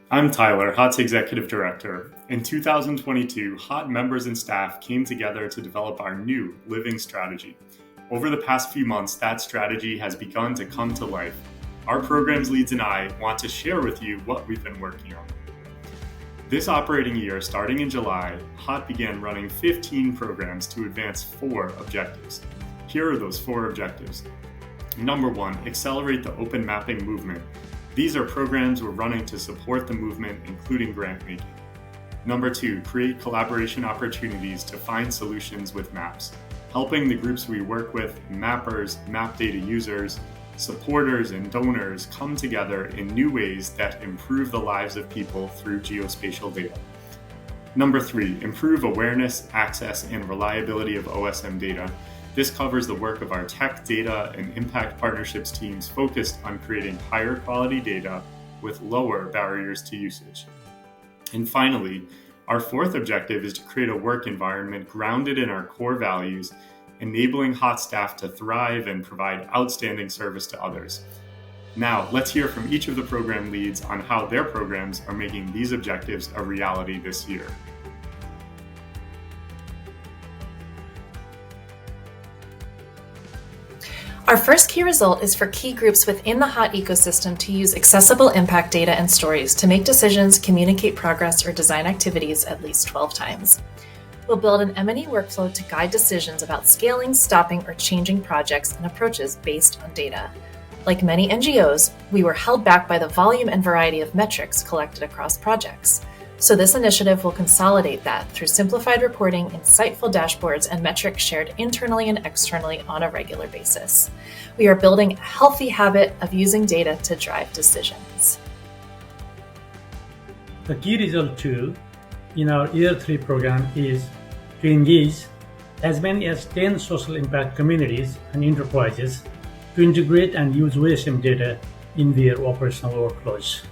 I'm Tyler, HOT's Executive Director. In 2022, HOT members and staff came together to develop our new living strategy. Over the past few months, that strategy has begun to come to life. Our programs leads and I want to share with you what we've been working on. This operating year, starting in July, HOT began running 15 programs to advance 4 objectives. Here are those 4 objectives. Number 1, accelerate the open mapping movement. These are programs we're running to support the movement, including grant making. Number 2, create collaboration opportunities to find solutions with maps, helping the groups we work with, mappers, map data users, supporters, and donors come together in new ways that improve the lives of people through geospatial data. Number 3, improve awareness, access, and reliability of OSM data. This covers the work of our tech, data, and impact partnerships teams focused on creating higher quality data with lower barriers to usage. And finally, our 4th objective is to create a work environment grounded in our core values, enabling HOT staff to thrive and provide outstanding service to others. Now, let's hear from each of the program leads on how their programs are making these objectives a reality this year. Our first key result is for key groups within the HOT ecosystem to use accessible impact data and stories to make decisions, communicate progress, or design activities at least 12 times. We'll build an M&E workflow to guide decisions about scaling, stopping, or changing projects and approaches based on data. Like many NGOs, we were held back by the volume and variety of metrics collected across projects. So this initiative will consolidate that through simplified reporting, insightful dashboards, and metrics shared internally and externally on a regular basis. We are building a healthy habit of using data to drive decisions. The key result 2 in our Year 3 program is to engage as many as 10 social impact communities and enterprises to integrate and use OSM data in their operational workflows.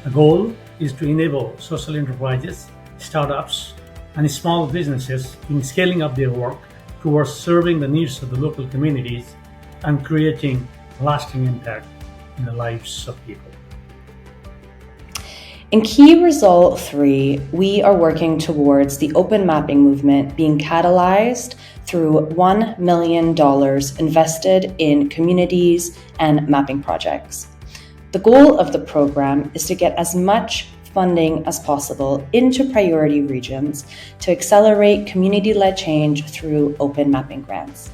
The goal is to enable social enterprises, startups, and small businesses in scaling up their work towards serving the needs of the local communities and creating lasting impact in the lives of people. In key result 3, we are working towards the open mapping movement being catalyzed through $1 million invested in communities and mapping projects. The goal of the program is to get as much funding as possible into priority regions to accelerate community-led change through open mapping grants.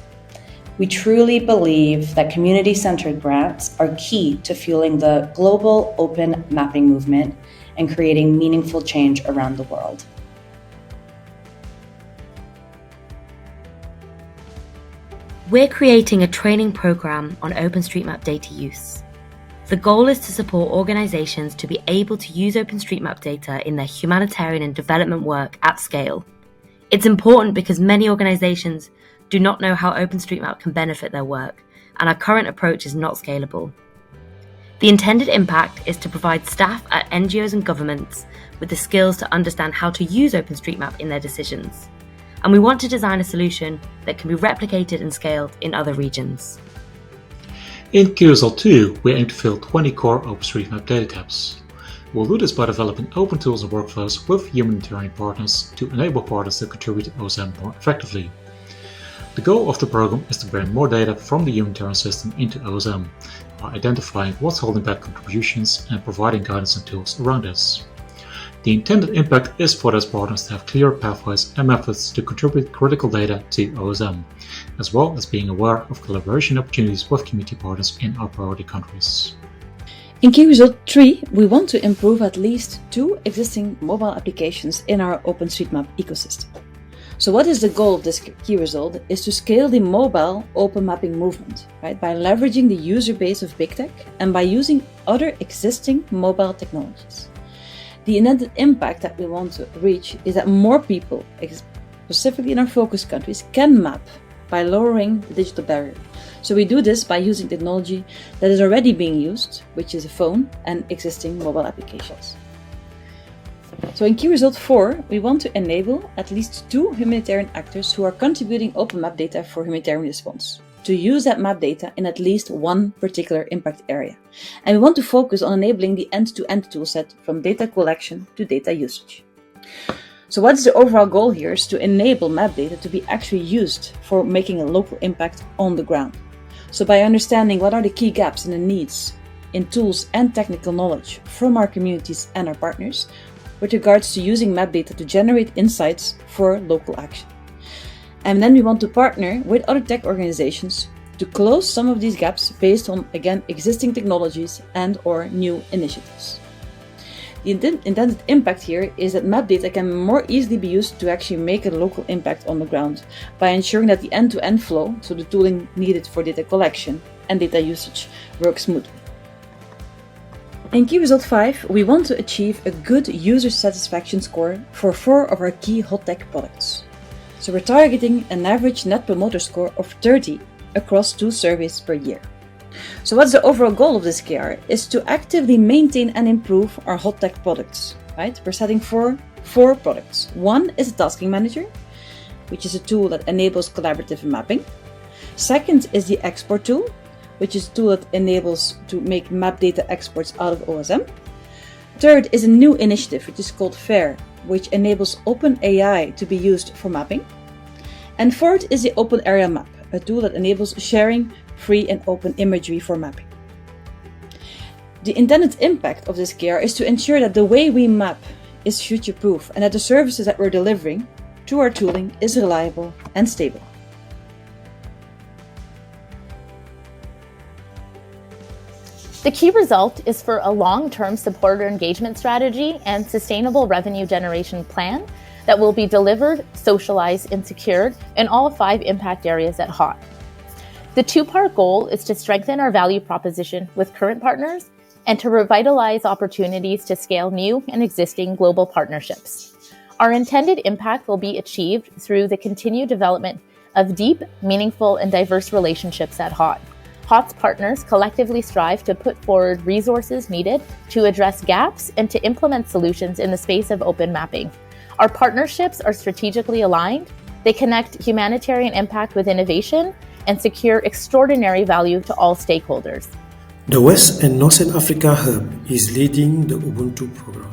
We truly believe that community-centered grants are key to fueling the global open mapping movement and creating meaningful change around the world. We're creating a training program on OpenStreetMap data use. The goal is to support organizations to be able to use OpenStreetMap data in their humanitarian and development work at scale. It's important because many organizations do not know how OpenStreetMap can benefit their work, and our current approach is not scalable. The intended impact is to provide staff at NGOs and governments with the skills to understand how to use OpenStreetMap in their decisions. And we want to design a solution that can be replicated and scaled in other regions. In QSL 2, we aim to fill 20 core OpenStreetMap data gaps. We'll do this by developing open tools and workflows with humanitarian partners to enable partners to contribute to OSM more effectively. The goal of the program is to bring more data from the humanitarian system into OSM by identifying what's holding back contributions and providing guidance and tools around this. The intended impact is for those partners to have clear pathways and methods to contribute critical data to OSM, as well as being aware of collaboration opportunities with community partners in our priority countries. In key result 3, we want to improve at least 2 existing mobile applications in our OpenStreetMap ecosystem. So what is the goal of this key result is to scale the mobile open mapping movement, right? By leveraging the user base of big tech and by using other existing mobile technologies. The intended impact that we want to reach is that more people, specifically in our focus countries, can map by lowering the digital barrier. So we do this by using technology that is already being used, which is a phone and existing mobile applications. So in key result 4, we want to enable at least 2 humanitarian actors who are contributing open map data for humanitarian response. to use that map data in at least one particular impact area. And we want to focus on enabling the end-to-end toolset from data collection to data usage. So what is the overall goal here is to enable map data to be actually used for making a local impact on the ground. So by understanding what are the key gaps and the needs in tools and technical knowledge from our communities and our partners with regards to using map data to generate insights for local action. And then we want to partner with other tech organizations to close some of these gaps based on, again, existing technologies and or new initiatives. The intended impact here is that map data can more easily be used to actually make a local impact on the ground by ensuring that the end-to-end flow, so the tooling needed for data collection and data usage, works smoothly. In Key Result 5, we want to achieve a good user satisfaction score for 4 of our key hot tech products. So we're targeting an average Net Promoter Score of 30 across 2 surveys per year. So what's the overall goal of this KR? Is to actively maintain and improve our hot tech products, right? We're setting for 4 products. One is a tasking manager, which is a tool that enables collaborative mapping. Second is the export tool, which is a tool that enables to make map data exports out of OSM. Third is a new initiative, which is called FAIR, which enables open AI to be used for mapping. And fourth is the Open Area Map, a tool that enables sharing free and open imagery for mapping. The intended impact of this KR is to ensure that the way we map is future-proof and that the services that we're delivering through our tooling is reliable and stable. The key result is for a long-term supporter engagement strategy and sustainable revenue generation plan that will be delivered, socialized, and secured in all 5 impact areas at HOT. The 2-part goal is to strengthen our value proposition with current partners and to revitalize opportunities to scale new and existing global partnerships. Our intended impact will be achieved through the continued development of deep, meaningful, and diverse relationships at HOT. HOT's partners collectively strive to put forward resources needed to address gaps and to implement solutions in the space of open mapping. Our partnerships are strategically aligned, they connect humanitarian impact with innovation, and secure extraordinary value to all stakeholders. The West and Northern Africa Hub is leading the Ubuntu program.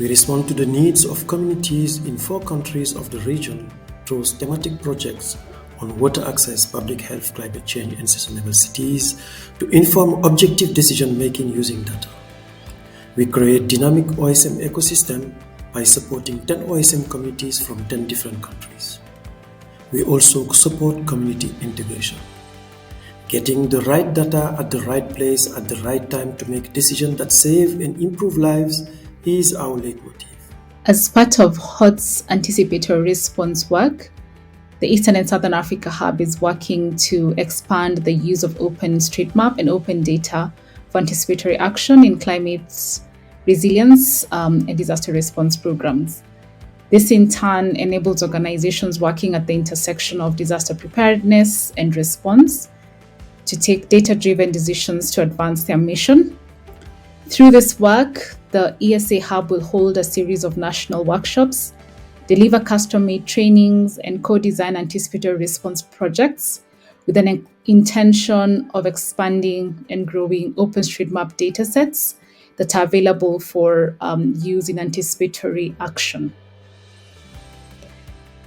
We respond to the needs of communities in 4 countries of the region through thematic projects on water access, public health, climate change, and sustainable cities to inform objective decision-making using data. We create dynamic OSM ecosystem by supporting 10 OSM communities from 10 different countries. We also support community integration. Getting the right data at the right place at the right time to make decisions that save and improve lives is our leitmotif. As part of HOT's anticipatory response work, the Eastern and Southern Africa Hub is working to expand the use of OpenStreetMap and open data for anticipatory action in climate resilience and disaster response programs. This in turn enables organizations working at the intersection of disaster preparedness and response to take data-driven decisions to advance their mission. Through this work, the ESA Hub will hold a series of national workshops, deliver custom-made trainings, and co-design anticipatory response projects with an intention of expanding and growing OpenStreetMap datasets that are available for use in anticipatory action.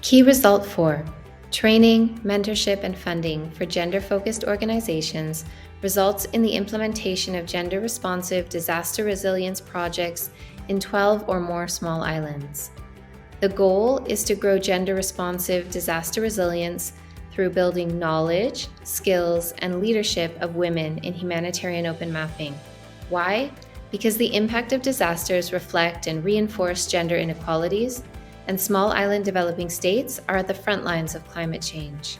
Key Result 4. Training, mentorship, and funding for gender-focused organizations results in the implementation of gender-responsive disaster resilience projects in 12 or more small islands. The goal is to grow gender-responsive disaster resilience through building knowledge, skills, and leadership of women in humanitarian open mapping. Why? Because the impact of disasters reflect and reinforce gender inequalities, and small island developing states are at the front lines of climate change.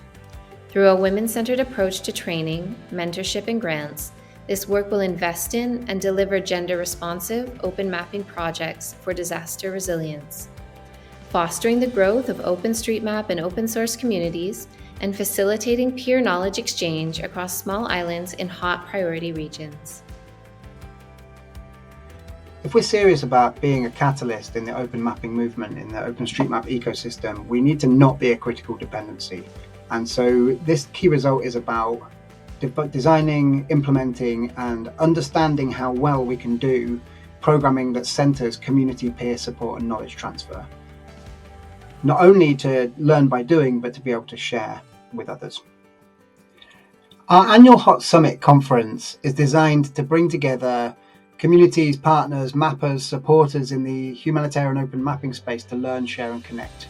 Through a women-centered approach to training, mentorship, and grants, this work will invest in and deliver gender-responsive open mapping projects for disaster resilience, fostering the growth of OpenStreetMap and open-source communities, and facilitating peer knowledge exchange across small islands in hot priority regions. If we're serious about being a catalyst in the open mapping movement in the OpenStreetMap ecosystem, we need to not be a critical dependency. And so this key result is about designing, implementing, and understanding how well we can do programming that centers community peer support and knowledge transfer. Not only to learn by doing, but to be able to share with others. Our annual Hot Summit conference is designed to bring together communities, partners, mappers, supporters in the humanitarian open mapping space to learn, share, and connect.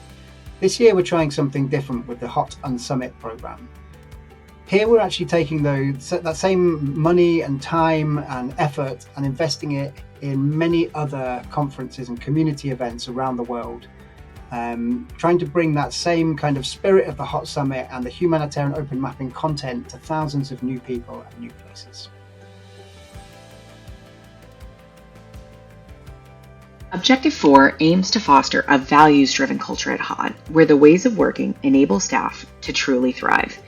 This year we're trying something different with the Hot Unsummit program. Here we're actually taking that same money and time and effort and investing it in many other conferences and community events around the world, trying to bring that same kind of spirit of the Hot Summit and the humanitarian open mapping content to thousands of new people and new places. Objective 4 aims to foster a values-driven culture at HOD, where the ways of working enable staff to truly thrive.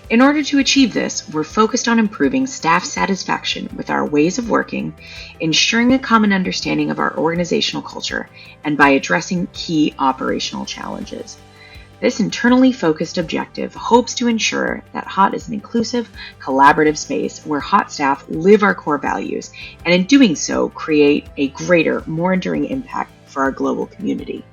In order to achieve this, we're focused on improving staff satisfaction with our ways of working, ensuring a common understanding of our organizational culture, and by addressing key operational challenges. This internally focused objective hopes to ensure that HOT is an inclusive, collaborative space where HOT staff live our core values, and in doing so, create a greater, more enduring impact for our global community.